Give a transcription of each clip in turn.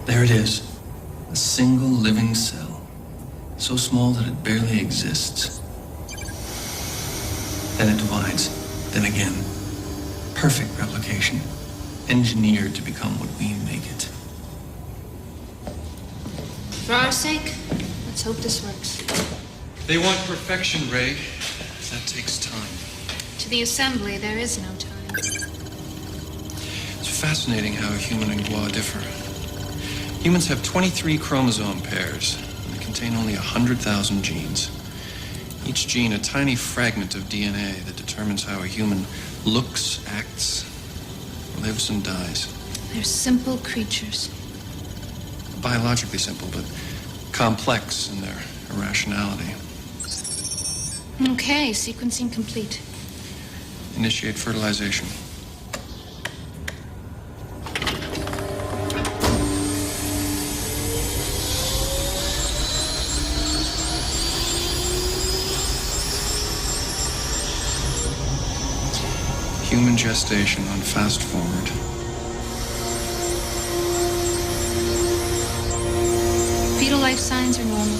There it is. A single living cell. So small that it barely exists. Then it divides. Then again. Perfect replication. Engineered to become what we make it. For our sake, let's hope this works. They want perfection, Ray. That takes time. To the assembly, there is no time. It's fascinating how a human and Gua differ. Humans have 23 chromosome pairs, and they contain only 100,000 genes. Each gene a tiny fragment of DNA that determines how a human looks, acts, lives, and dies. They're simple creatures. Biologically simple, but complex in their irrationality. Okay, sequencing complete. Initiate fertilization. Human gestation on fast forward. Fetal life signs are normal.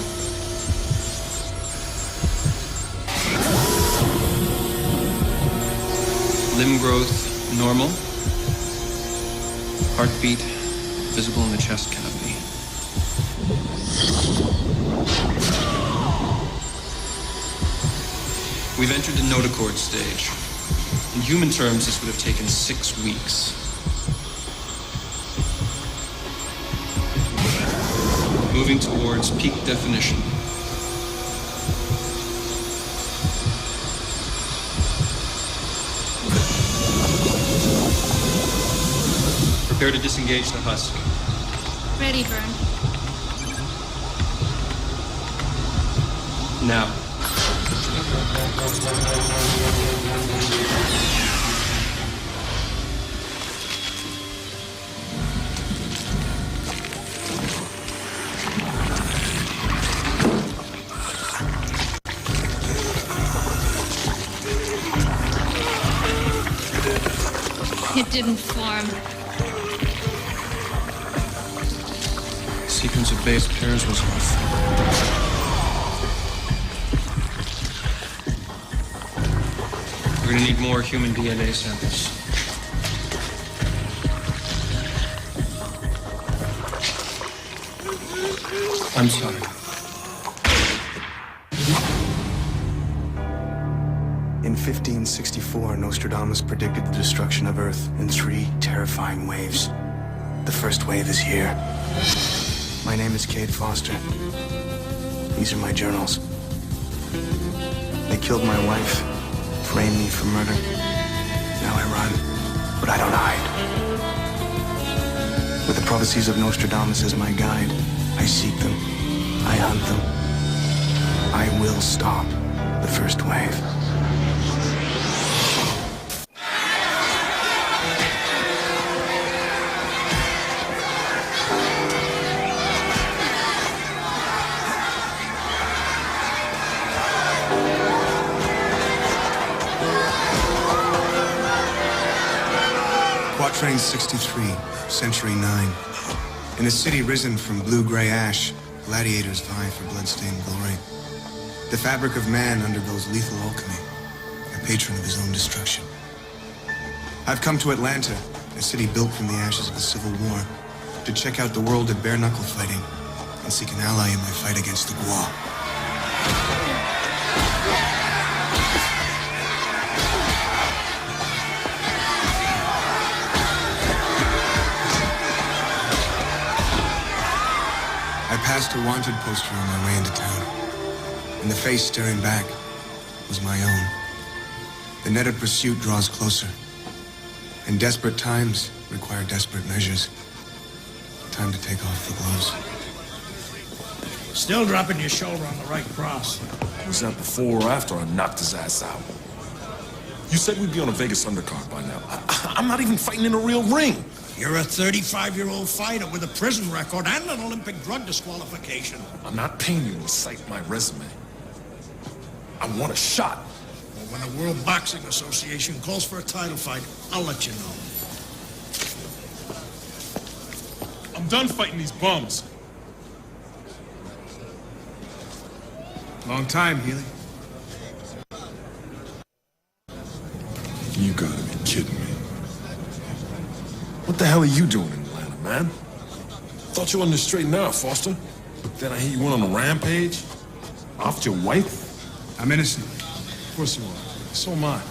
Limb growth normal. Heartbeat visible in the chest cavity. We've entered the notochord stage. In human terms, this would have taken 6 weeks. Moving towards peak definition. Prepare to disengage the husk. Ready, Vern. Now. It didn't form. Sequence of base pairs was off. We're gonna need more human DNA samples. I'm sorry. In 1564, Nostradamus predicted the destruction of Earth in 3 terrifying waves. The first wave is here. My name is Cade Foster. These are my journals. They killed my wife, framed me for murder. Now I run, but I don't hide. With the prophecies of Nostradamus as my guide, I seek them, I hunt them. I will stop the first wave. Quatrain 63, Century 9. In a city risen from blue-gray ash, gladiators vie for blood-stained glory. The fabric of man undergoes lethal alchemy, a patron of his own destruction. I've come to Atlanta, a city built from the ashes of the Civil War, to check out the world of bare-knuckle fighting and seek an ally in my fight against the Gua. I passed a wanted poster on my way into town, and the face staring back was my own. The net of pursuit draws closer, and desperate times require desperate measures. Time to take off the gloves. Still dropping your shoulder on the right cross. Was that before or after I knocked his ass out? You said we'd be on a Vegas undercard by now. I'm not even fighting in a real ring. You're a 35-year-old fighter with a prison record and an Olympic drug disqualification. I'm not paying you to cite my resume. I want a shot. Well, when the World Boxing Association calls for a title fight, I'll let you know. done fighting these bums. Long time, Healy. You gotta be kidding me. What the hell are you doing in Atlanta, man? Thought you were on the straight and narrow, Foster. Then I hear you went on a rampage. Offed your wife? I'm innocent. Of course you are. So am I.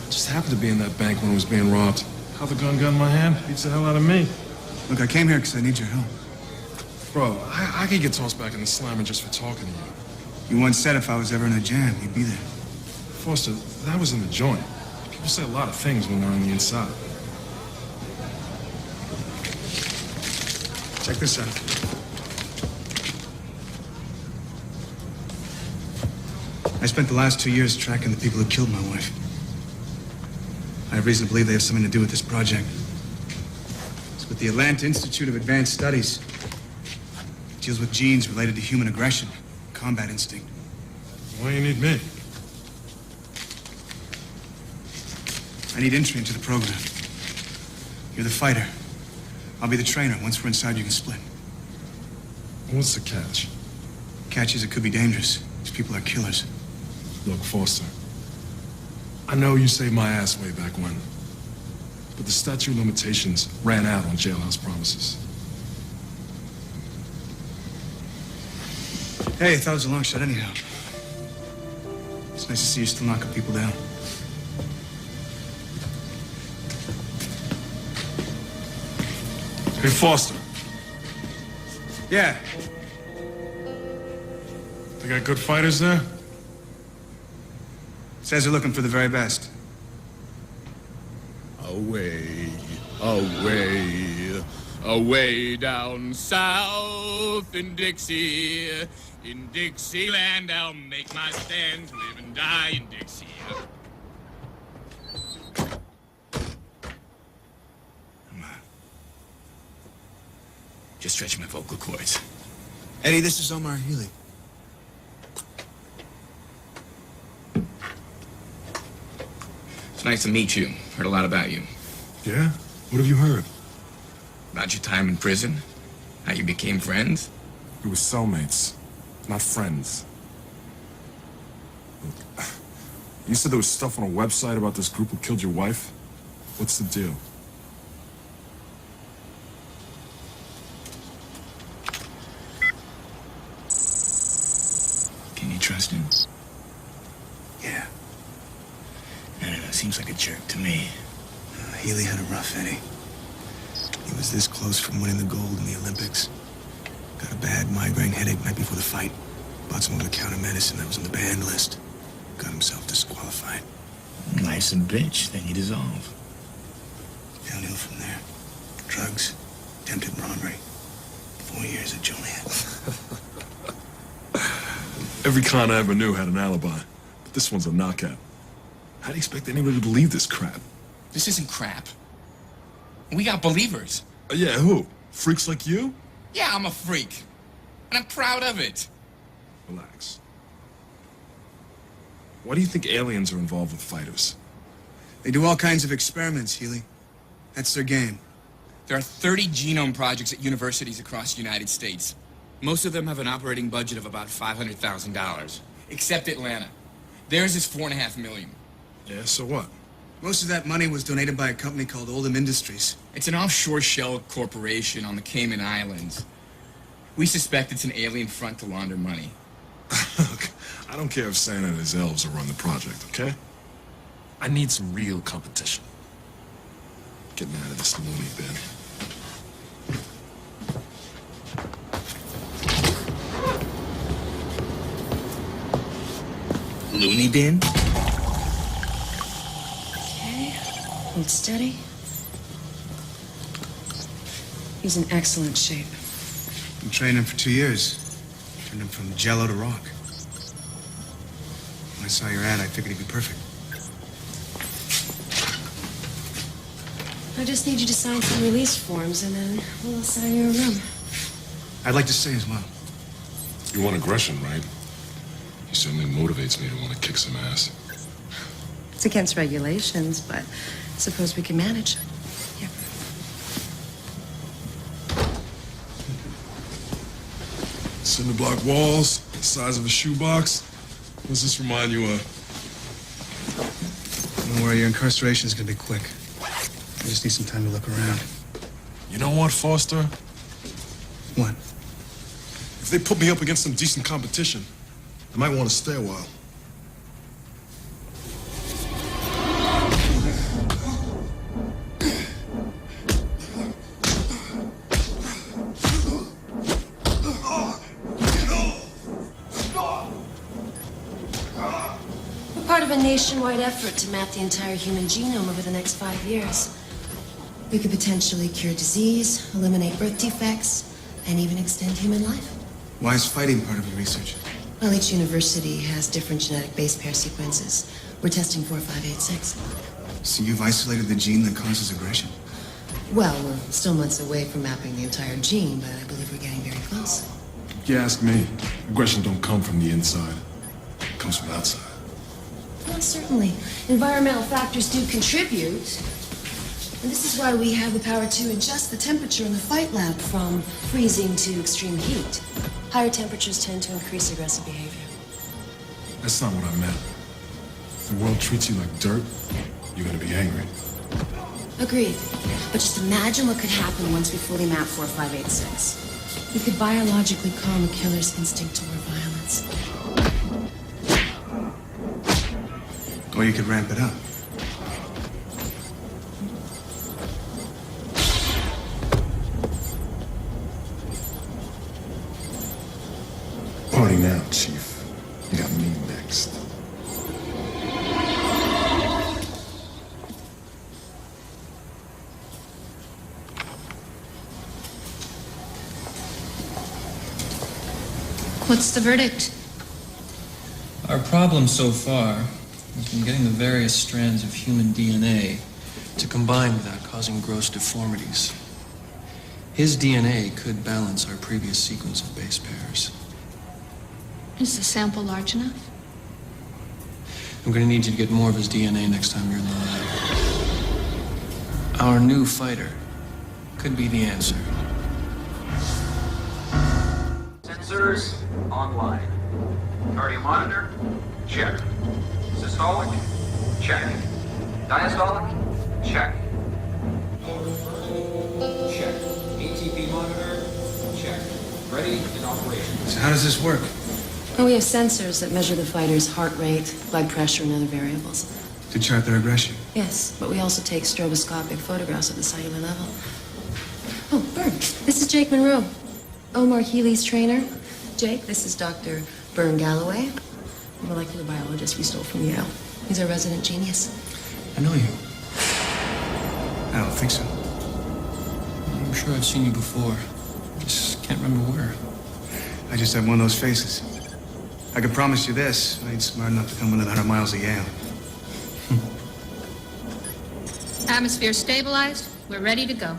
Just happened to be in that bank when it was being robbed. How the gun got in my hand beats the hell out of me. Look, I came here because I need your help. Bro, I could get tossed back in the slammer just for talking to you. You once said if I was ever in a jam, you'd be there. Foster, that was in the joint. People say a lot of things when they're on the inside. Check this out. I spent the last 2 years tracking the people who killed my wife. I have reason to believe they have something to do with this project. It's with the Atlanta Institute of Advanced Studies. It deals with genes related to human aggression, combat instinct. Why do you need me? I need entry into the program. You're the fighter. I'll be the trainer. Once we're inside, you can split. What's the catch? Catch is it could be dangerous. These people are killers. Look, Foster, I know you saved my ass way back when, but the statute of limitations ran out on jailhouse promises. Hey, I thought it was a long shot anyhow. It's nice to see you still knocking people down. Hey, Foster. Yeah. They got good fighters there? Says they're looking for the very best. Away, away, away down south in Dixie. In Dixieland, I'll make my stand to live and die in Dixie. Come on. Just stretch my vocal cords. Eddie, this is Omar Healy. It's nice to meet you. Heard a lot about you. Yeah? What have you heard? About your time in prison. How you became friends. We were cellmates, not friends. Look, you said there was stuff on a website about this group who killed your wife? What's the deal? Can you trust him? Yeah. I don't know, seems like a jerk to me. Healy had a rough, Eddie. He was this close from winning the gold in the Olympics. Got a bad migraine headache night before the fight. Bought some over-the-counter medicine that was on the banned list. Got himself disqualified. Life's a bitch, then you dissolve. Downhill from there. Drugs, attempted robbery. 4 years at Joliet. Every con I ever knew had an alibi, but this one's a knockout. How do you expect anybody to believe this crap? This isn't crap. We got believers. Yeah, who? Freaks like you? Yeah, I'm a freak. And I'm proud of it. Relax. Why do you think aliens are involved with fighters? They do all kinds of experiments, Healy. That's their game. There are 30 genome projects at universities across the United States. Most of them have an operating budget of about $500,000. Except Atlanta. Theirs is $4.5 million. Yeah, so what? Most of that money was donated by a company called Oldham Industries. It's an offshore shell corporation on the Cayman Islands. We suspect it's an alien front to launder money. Look, I don't care if Santa and his elves will run the project, okay? I need some real competition. Get me out of this loony bin. Loony bin? Okay, hold steady. He's in excellent shape. Been training for 2 years. Turned him from jello to rock. When I saw your ad, I figured he'd be perfect. I just need you to sign some release forms, and then we'll assign you a room. I'd like to stay as well. You want aggression, right? He certainly motivates me to want to kick some ass. It's against regulations, but I suppose we can manage. Here. Cinder block walls, the size of a shoebox. What's this remind you of? Don't worry, your incarceration is gonna be quick. I just need some time to look around. You know what, Foster? What? If they put me up against some decent competition, I might want to stay a while. We're part of a nationwide effort to map the entire human genome over the next 5 years. We could potentially cure disease, eliminate birth defects, and even extend human life. Why is fighting part of your research? Well, each university has different genetic base pair sequences. We're testing 4586. So you've isolated the gene that causes aggression? Well, we're still months away from mapping the entire gene, but I believe we're getting very close. If you ask me, aggression don't come from the inside. It comes from outside. Well, certainly. Environmental factors do contribute. And this is why we have the power to adjust the temperature in the fight lab from freezing to extreme heat. Higher temperatures tend to increase aggressive behavior. That's not what I meant. If the world treats you like dirt, you're gonna be angry. Agreed. But just imagine what could happen once we fully map 4586. We could biologically calm a killer's instinct toward violence. Or you could ramp it up. Party now, Chief. You got me next. What's the verdict? Our problem so far has been getting the various strands of human DNA to combine without causing gross deformities. His DNA could balance our previous sequence of base pairs. Is the sample large enough? I'm going to need you to get more of his DNA next time you're in the lab. Our new fighter could be the answer. Sensors online. Cardio monitor, check. Systolic, check. Diastolic, check. Check. ATP monitor, check. Ready in operation. So how does this work? Well, we have sensors that measure the fighter's heart rate, blood pressure, and other variables. To chart their aggression? Yes, but we also take stroboscopic photographs at the cellular level. Oh, Bern, this is Jake Monroe, Omar Healy's trainer. Jake, this is Dr. Bern Galloway, a molecular biologist we stole from Yale. He's our resident genius. I know you. I don't think so. I'm sure I've seen you before. Just can't remember where. I just have one of those faces. I can promise you this, I ain't smart enough to come within 100 miles of Yale. Atmosphere stabilized. We're ready to go.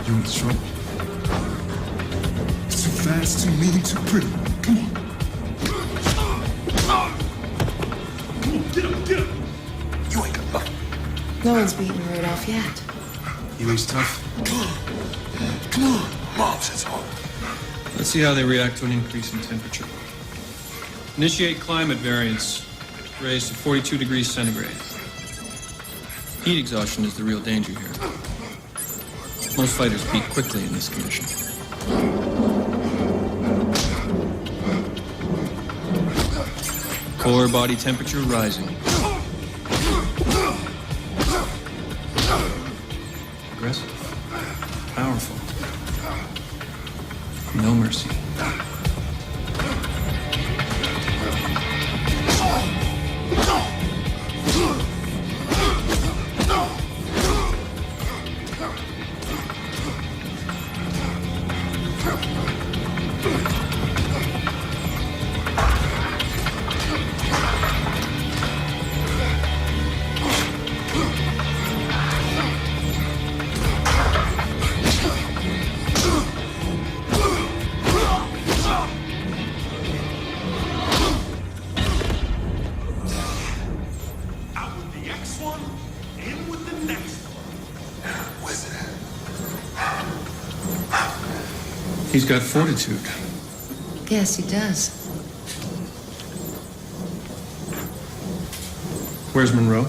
You're in trouble. It's too fast, too mean, too pretty. Come on. Come on, get up, get up. You ain't got nothing. No one's beaten right off yet. Healy's tough. Come on. Mom says home. Let's see how they react to an increase in temperature. Initiate climate variance. Raise to 42 degrees centigrade. Heat exhaustion is the real danger here. Most fighters peak quickly in this condition. Core body temperature rising. Aggressive. Powerful. No mercy. He's got fortitude. Yes, he does. Where's Monroe?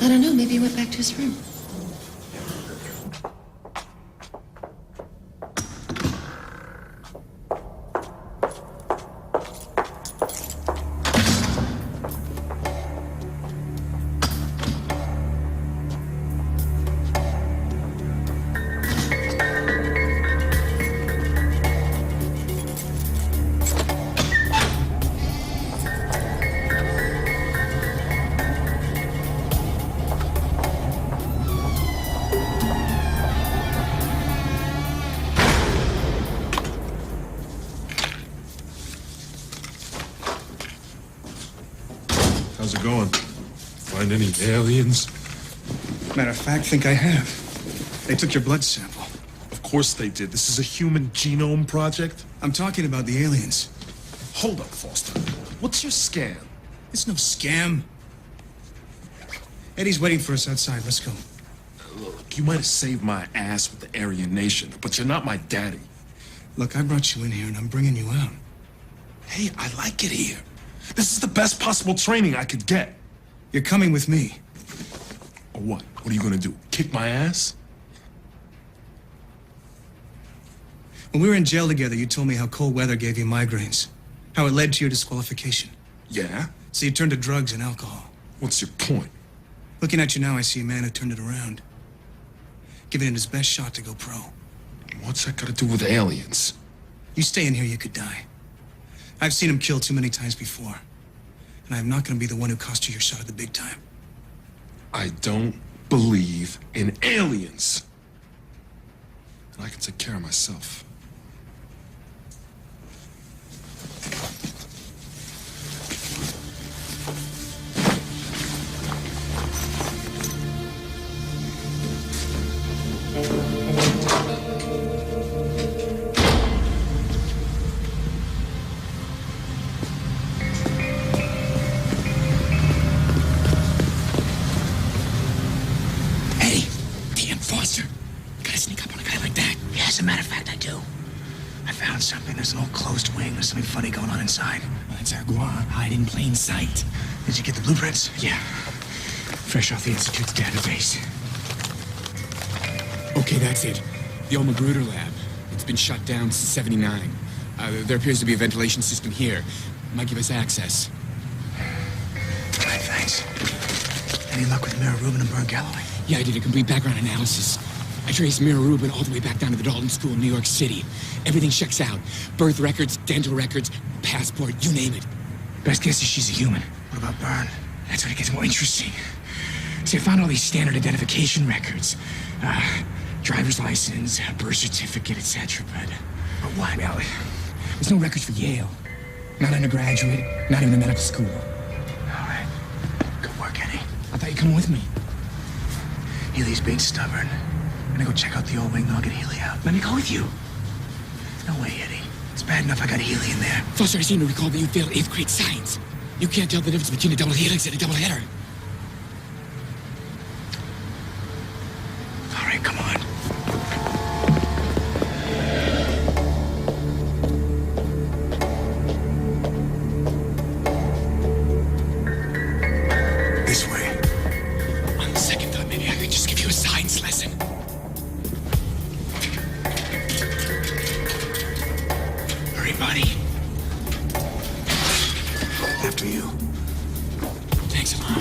I don't know. Maybe he went back to his room. How's it going? Find any aliens? Matter of fact, think I have. They took your blood sample. Of course they did. This is a human genome project. I'm talking about the aliens. Hold up, Foster. What's your scam? It's no scam. Eddie's waiting for us outside. Let's go. Look, you might have saved my ass with the Aryan Nation, but you're not my daddy. Look, I brought you in here and I'm bringing you out. Hey, I like it here. This is the best possible training I could get. You're coming with me. Or what? What are you gonna do? Kick my ass? When we were in jail together, you told me how cold weather gave you migraines. How it led to your disqualification. Yeah? So you turned to drugs and alcohol. What's your point? Looking at you now, I see a man who turned it around. Giving it his best shot to go pro. What's that got to do with aliens? You stay in here, you could die. I've seen him kill too many times before. And I'm not gonna be the one who cost you your shot at the big time. I don't believe in aliens. And I can take care of myself. Hey, damn Foster. Gotta sneak up on a guy like that. Yeah, as a matter of fact, I do. I found something. There's an old closed wing. There's something funny going on inside. Well, it's our guan. Hide in plain sight. Did you get the blueprints? Yeah. Fresh off the Institute's database. Okay, that's it. The old Magruder lab. It's been shut down since '79. There appears to be a ventilation system here. Might give us access. All right, thanks. Any luck with Mira Rubin and Bern Galloway? Yeah, I did a complete background analysis. I traced Mira Rubin all the way back down to the Dalton School in New York City. Everything checks out. Birth records, dental records, passport, you name it. Best guess is she's a human. What about Bern? That's when it gets more interesting. See, I found all these standard identification records. Driver's license, birth certificate, etc. But what? Well, there's no records for Yale. Not undergraduate, not even the medical school. All right. Good work, Eddie. I thought you'd come with me. Healy's being stubborn. I'm gonna go check out the old wing, then I'll get Healy out. Let me go with you. No way, Eddie. It's bad enough I got Healy in there. Foster, I seem to recall that you failed 8th grade science. You can't tell the difference between a double helix and a double header. All right, come on. This way. On the second thought, maybe I could just give you a science lesson. Hurry, buddy. After you. Thanks a lot.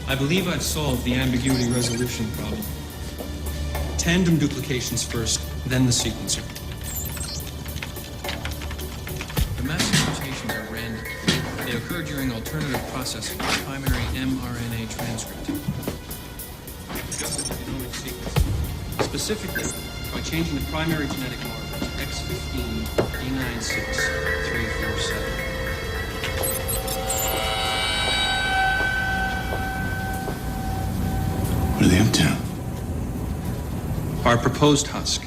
I believe I've solved the ambiguity resolution problem. Tandem duplications first, then the sequencer. The massive mutations are random. They occur during alternative processing of the primary mRNA transcript. Genomic sequence. Specifically, by changing the primary genetic markers X15, D96, 347. What are they up to? Our proposed husk,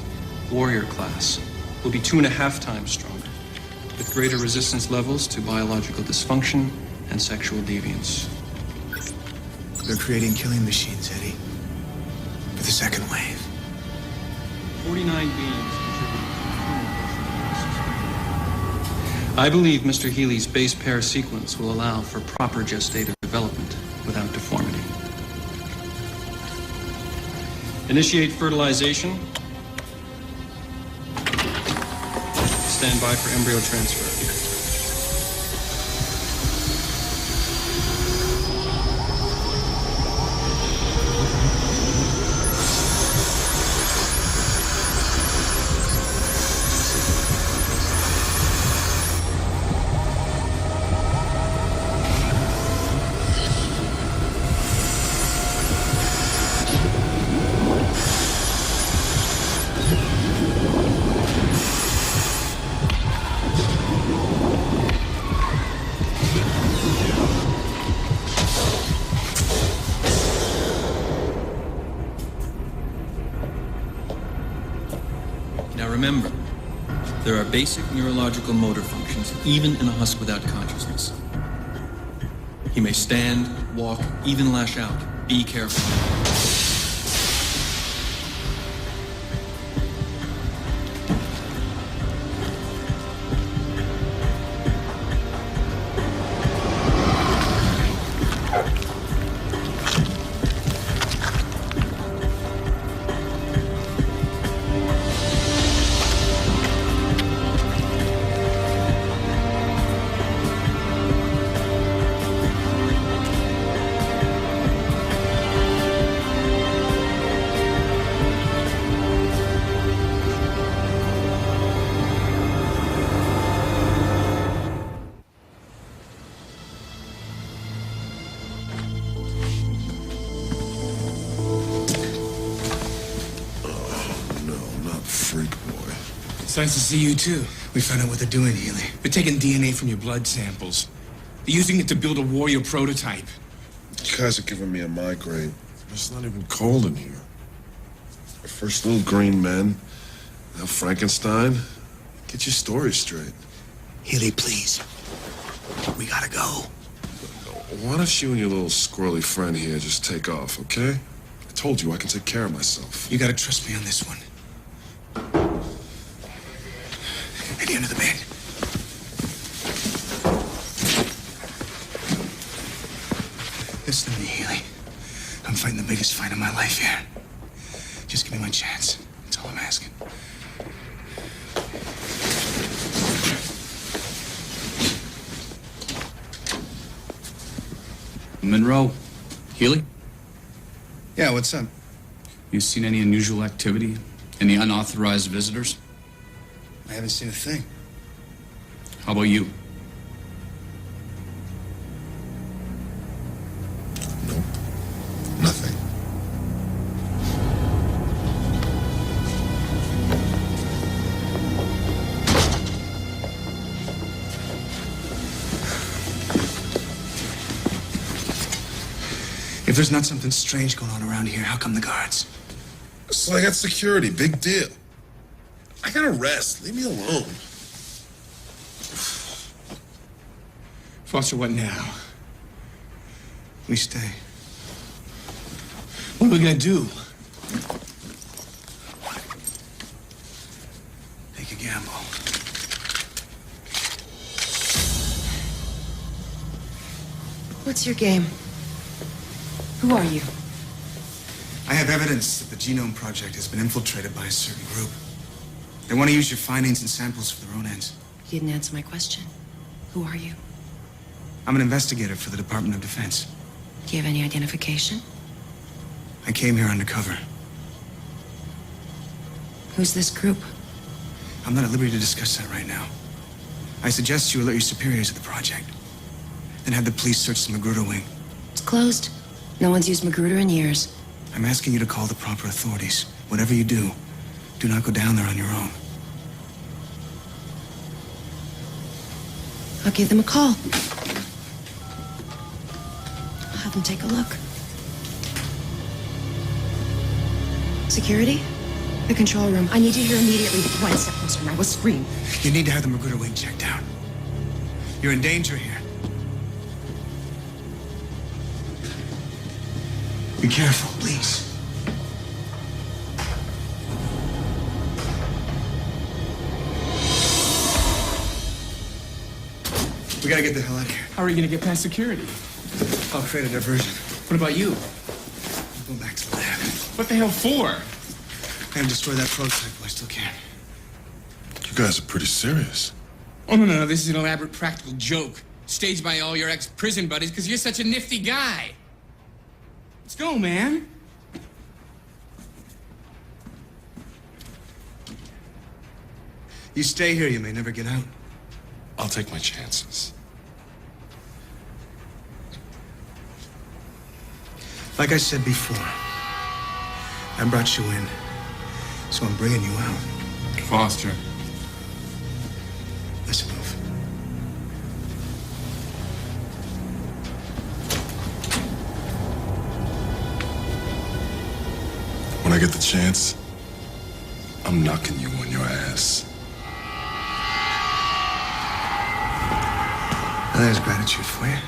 warrior class, will be 2.5 times stronger, with greater resistance levels to biological dysfunction and sexual deviance. They're creating killing machines, Eddie. For the second wave. 49 beings contributed to the human portion of the system. I believe Mr. Healy's base pair sequence will allow for proper gestative development without deformity. Initiate fertilization. Stand by for embryo transfer. Now remember, there are basic neurological motor functions, even in a husk without consciousness. He may stand, walk, even lash out. Be careful. It's nice to see you, too. We found out what they're doing, Healy. They're taking DNA from your blood samples. They're using it to build a warrior prototype. You guys are giving me a migraine. It's not even cold in here. First little green men, now Frankenstein. Get your story straight. Healy, please. We gotta go. Why don't you and your little squirrely friend here just take off, okay? I told you I can take care of myself. You gotta trust me on this one. At the end of the bed. Listen to me, Healy. I'm fighting the biggest fight of my life here. Just give me my chance. That's all I'm asking. Monroe, Healy? Yeah, what's up? You seen any unusual activity? Any unauthorized visitors? I haven't seen a thing. How about you? No, nothing. If there's not something strange going on around here, how come the guards? So I got security, big deal. I gotta rest, leave me alone. Foster, what now? We stay. What are we gonna do? Take a gamble. What's your game? Who are you? I have evidence that the Genome Project has been infiltrated by a certain group. They want to use your findings and samples for their own ends. You didn't answer my question. Who are you? I'm an investigator for the Department of Defense. Do you have any identification? I came here undercover. Who's this group? I'm not at liberty to discuss that right now. I suggest you alert your superiors at the project. Then have the police search the Magruder wing. It's closed. No one's used Magruder in years. I'm asking you to call the proper authorities. Whatever you do, do not go down there on your own. I'll give them a call. I'll have them take a look. Security? The control room. I need you here immediately. One step closer and I will scream. You need to have the Magruder wing checked out. You're in danger here. Be careful, please. We gotta get the hell out of here. How are you gonna get past security? I'll create a diversion. What about you? Go back to the lab. What the hell for? I can destroy that prototype while I still can. You guys are pretty serious. Oh, no. This is an elaborate practical joke. Staged by all your ex-prison buddies because you're such a nifty guy. Let's go, man. You stay here, you may never get out. I'll take my chances. Like I said before, I brought you in, so I'm bringing you out. Foster. Let's move. When I get the chance, I'm knocking you on your ass. Now there's gratitude for you.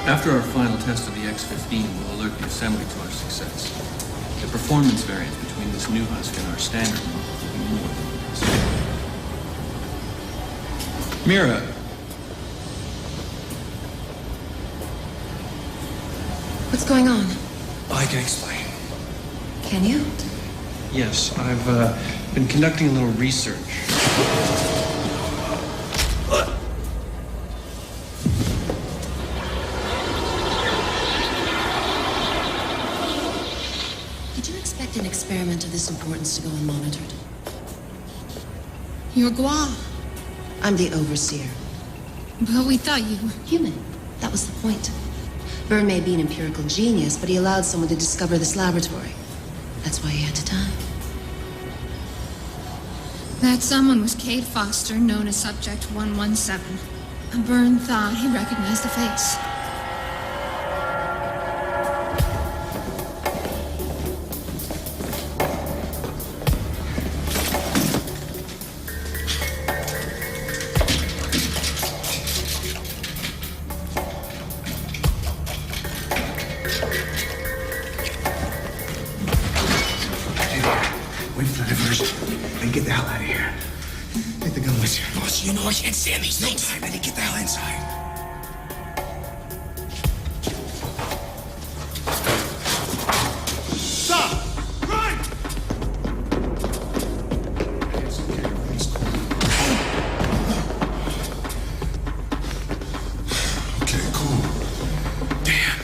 After our final test of the X-15 will alert the assembly to our success. The performance variance between this new husk and our standard model will be more than impressive. Mira. What's going on? I can explain. Can you? Yes, I've been conducting a little research. Did you expect an experiment of this importance to go unmonitored? You're Gua, I'm the overseer. but we thought you were. Human. That was the point. Byrne may be an empirical genius, but he allowed someone to discover this laboratory. That's why he had to die. That someone was Kate Foster, known as Subject 117. Byrne thought he recognized the face. Wait for the diversion. Then get the hell out of here. Take the gun with you. Boss, you know I can't stand these No things. time, then get the hell inside. Stop! Run! It's okay, everything's cool. Okay, cool. Damn.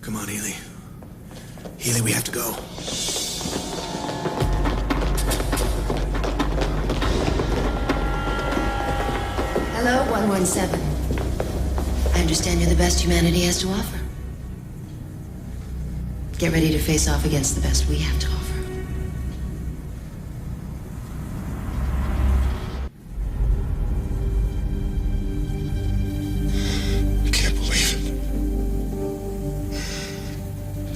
Come on, Healy. Healy, we have to go. Hello, 117. I understand you're the best humanity has to offer. Get ready to face off against the best we have to offer. I can't believe it.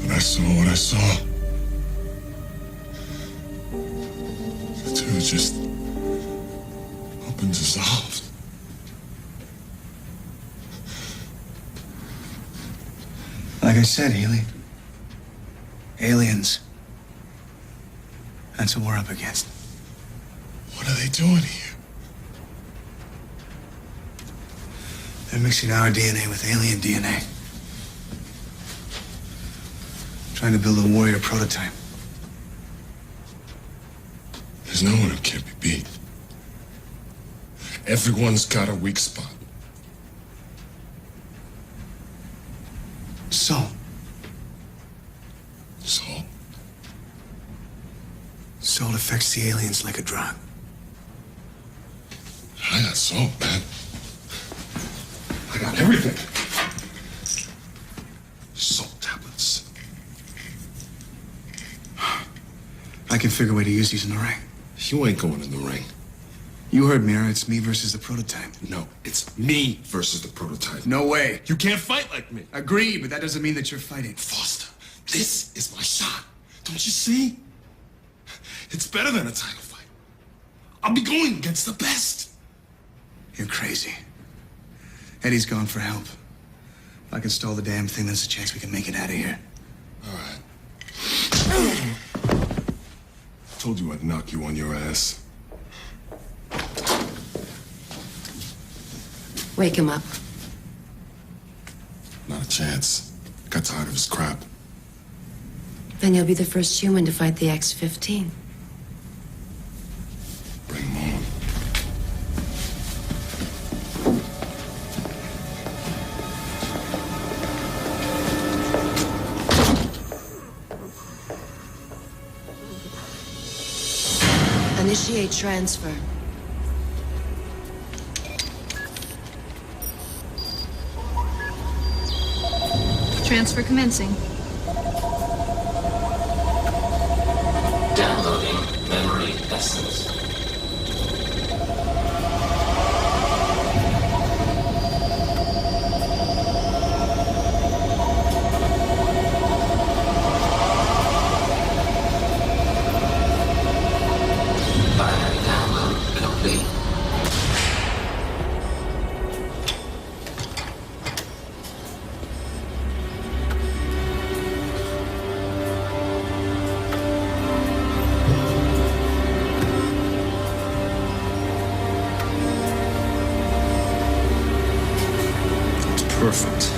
But I saw what I saw. The two just up and dissolved. Like I said, Healy. Aliens. That's what we're up against. What are they doing here? They're mixing our DNA with alien DNA. Trying to build a warrior prototype. There's no one who can't be beat. Everyone's got a weak spot. So? So? Salt affects the aliens like a drug. I got salt, man. I got everything. Salt tablets. I can figure a way to use these in the ring. You ain't going in the ring. You heard me, it's me versus the prototype. No, it's me versus the prototype. No way. You can't fight like me. Agree, but that doesn't mean that you're fighting. Foster, this is my shot. Don't you see? It's better than a title fight. I'll be going against the best. You're crazy. Eddie's gone for help. If I can stall the damn thing, there's a chance we can make it out of here. All right. Told you I'd knock you on your ass. Wake him up. Not a chance. Got tired of his crap. Then you'll be the first human to fight the X-15. Bring him on. Initiate transfer. Transfer commencing. Downloading memory essence. Binary download complete. Perfect.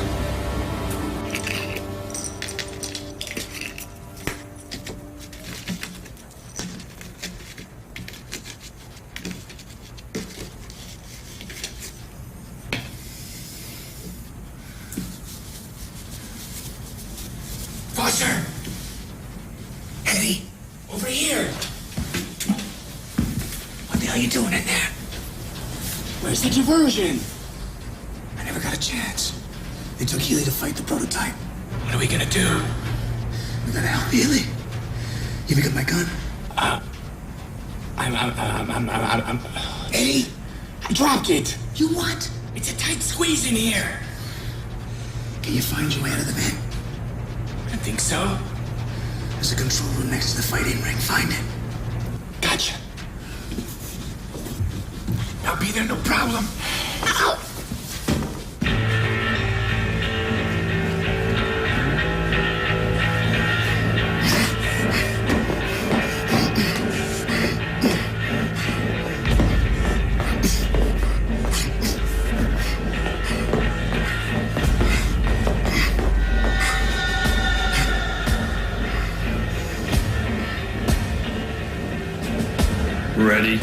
Foster! Eddie, over here! What the hell are you doing in there? Where's the diversion? I never got a chance. They took Healy to fight the prototype. What are we gonna do? We gotta help Healy. You pick up my gun? I'm Eddie, I dropped it. You what? It's a tight squeeze in here. Can you find your way out of the van? I think so. There's a control room next to the fighting ring. Find it. Gotcha. I'll be there, no problem. Ow! Ready?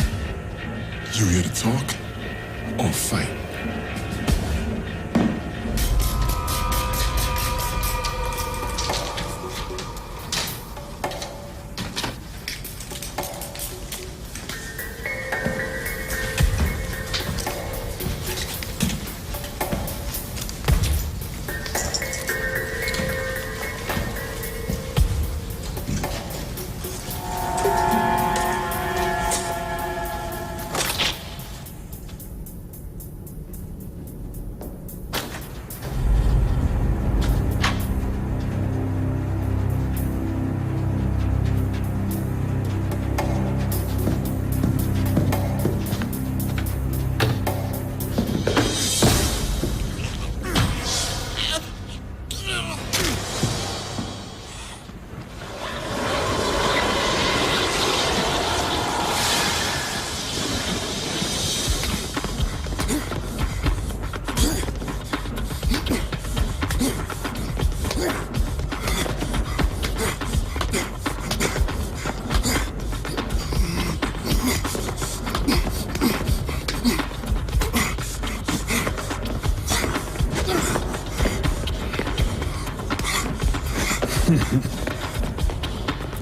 You here to talk or fight?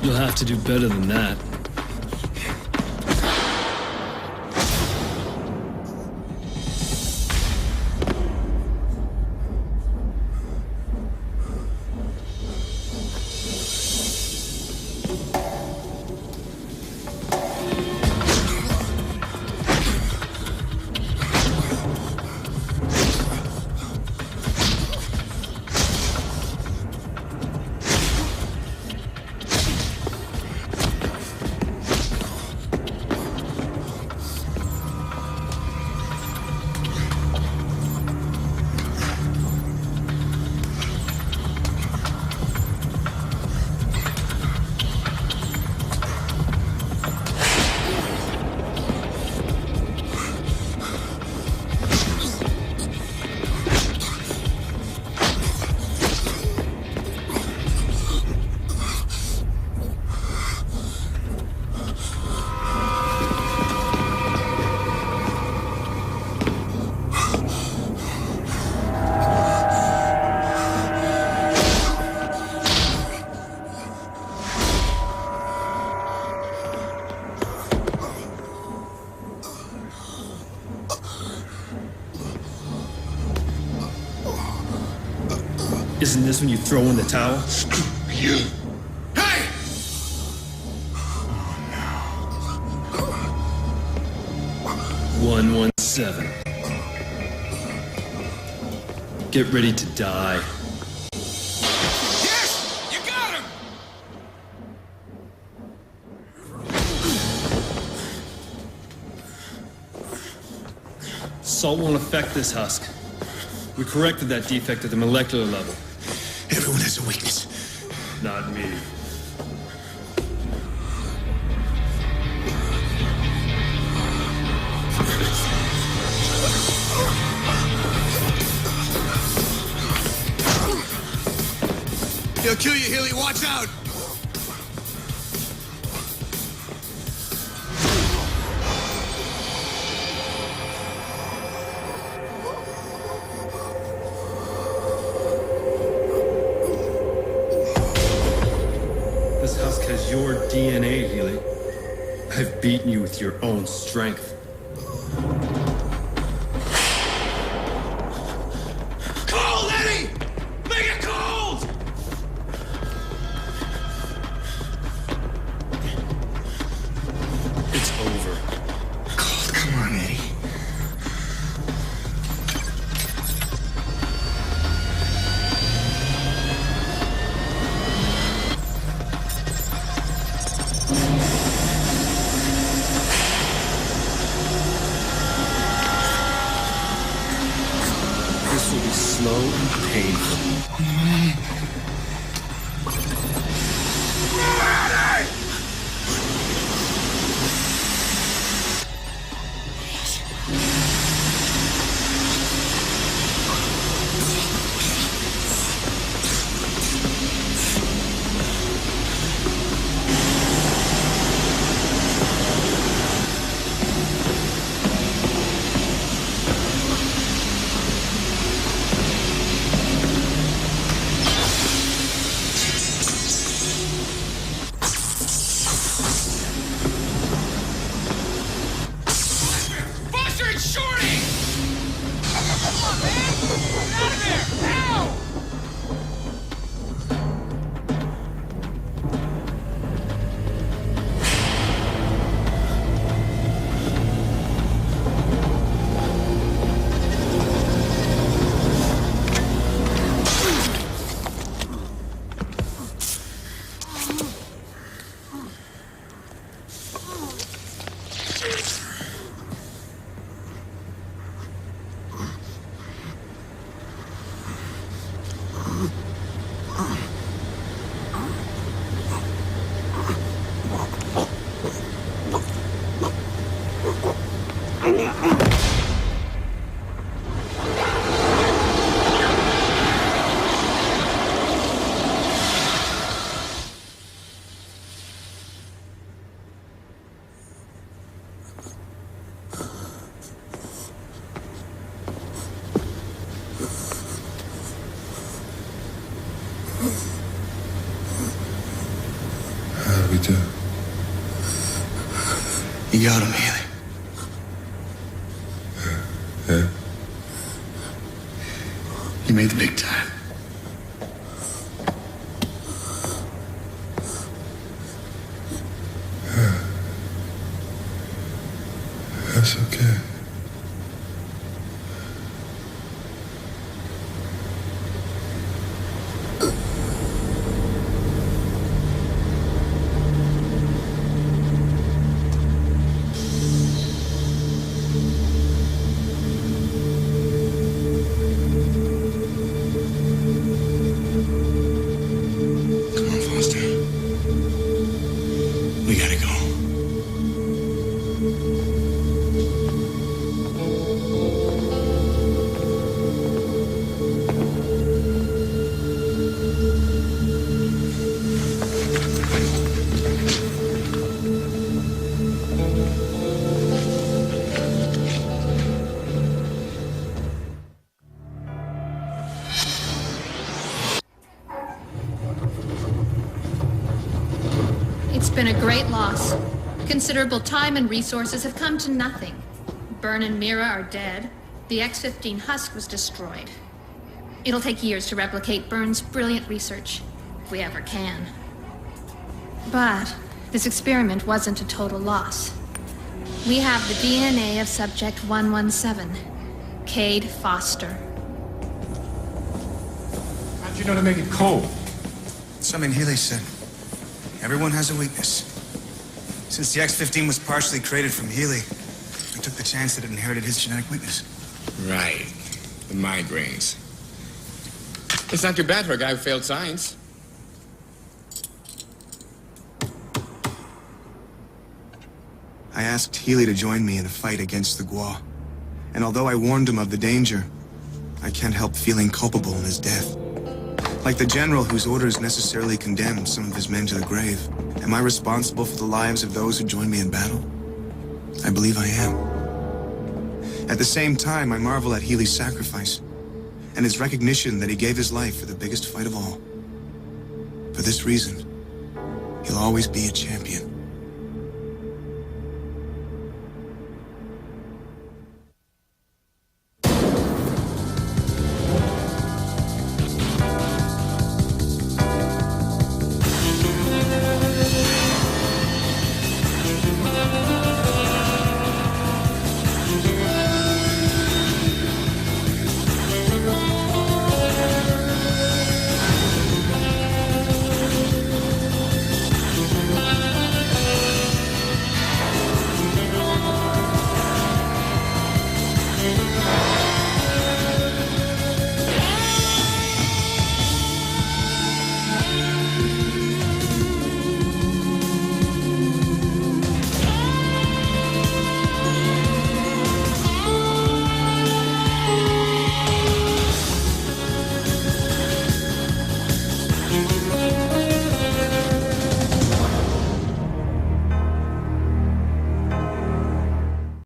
You'll have to do better than that. Isn't this when you throw in the towel? You! Hey! 117. Get ready to die. Yes! You got him! Salt won't affect this husk. We corrected that defect at the molecular level. Everyone has a weakness. Not me. He'll kill you, Healy. Watch out! This husk has your DNA, Healy. I've beaten you with your own strength. Cold, Eddie! Make it cold! It's over. Cold, come on, Eddie. This will be slow and painful. You got him, Healy. You made the big time. That's okay. Come on, Foster. We gotta go. It's been a great loss. Considerable time and resources have come to nothing. Byrne and Mira are dead. The X-15 husk was destroyed. It'll take years to replicate Byrne's brilliant research, if we ever can. But this experiment wasn't a total loss. We have the DNA of Subject 117, Cade Foster. How'd you know to make it cold? Something Healy said. Everyone has a weakness. Since the X-15 was partially created from Healy, I took the chance that it inherited his genetic weakness. Right. The migraines. It's not too bad for a guy who failed science. I asked Healy to join me in a fight against the Gua. And although I warned him of the danger, I can't help feeling culpable in his death. Like the general whose orders necessarily condemned some of his men to the grave, am I responsible for the lives of those who joined me in battle? I believe I am. At the same time, I marvel at Healy's sacrifice and his recognition that he gave his life for the biggest fight of all. For this reason, he'll always be a champion.